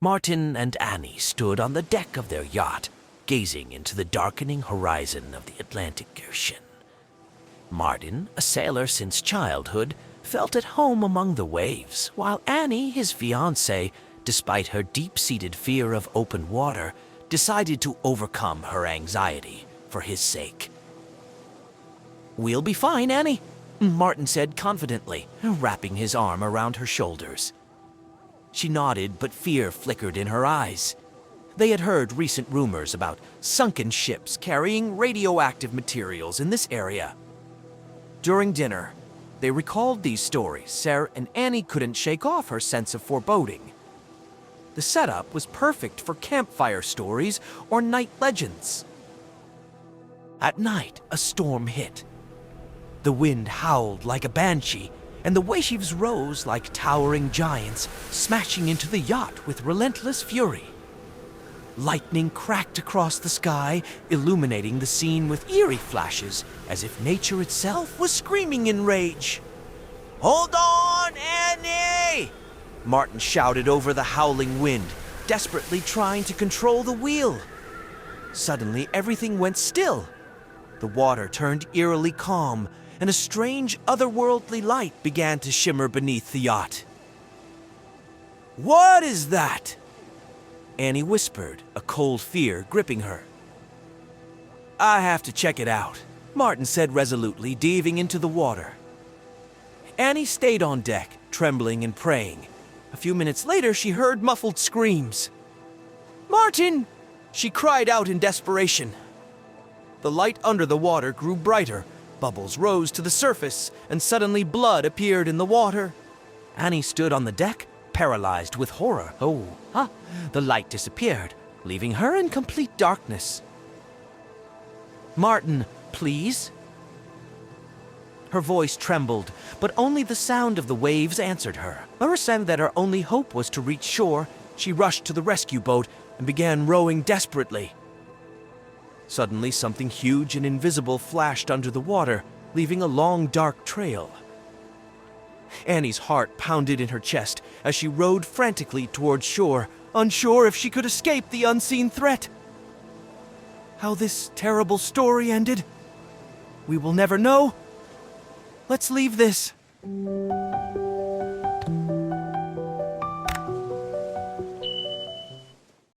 Martin and Annie stood on the deck of their yacht, gazing into the darkening horizon of the Atlantic Ocean. Martin, a sailor since childhood, felt at home among the waves, while Annie, his fiancée, despite her deep-seated fear of open water, decided to overcome her anxiety for his sake. "We'll be fine, Annie," Martin said confidently, wrapping his arm around her shoulders. She nodded, but fear flickered in her eyes. They had heard recent rumors about sunken ships carrying radioactive materials in this area. During dinner, they recalled these stories, and Annie couldn't shake off her sense of foreboding. The setup was perfect for campfire stories or night legends. At night, a storm hit. The wind howled like a banshee, and the waves rose like towering giants, smashing into the yacht with relentless fury. Lightning cracked across the sky, illuminating the scene with eerie flashes, as if nature itself was screaming in rage. "Hold on, Annie!" Martin shouted over the howling wind, desperately trying to control the wheel. Suddenly, everything went still. The water turned eerily calm, and a strange, otherworldly light began to shimmer beneath the yacht. "What is that?" Annie whispered, a cold fear gripping her. "I have to check it out," Martin said resolutely, diving into the water. Annie stayed on deck, trembling and praying. A few minutes later, she heard muffled screams. "Martin!" she cried out in desperation. The light under the water grew brighter. Bubbles rose to the surface, and suddenly blood appeared in the water. Annie stood on the deck, paralyzed with horror. The light disappeared, leaving her in complete darkness. "Martin, please?" Her voice trembled, but only the sound of the waves answered her. Understanding that her only hope was to reach shore, she rushed to the rescue boat and began rowing desperately. Suddenly, something huge and invisible flashed under the water, leaving a long, dark trail. Annie's heart pounded in her chest as she rowed frantically towards shore, unsure if she could escape the unseen threat. How this terrible story ended, we will never know. Let's leave this.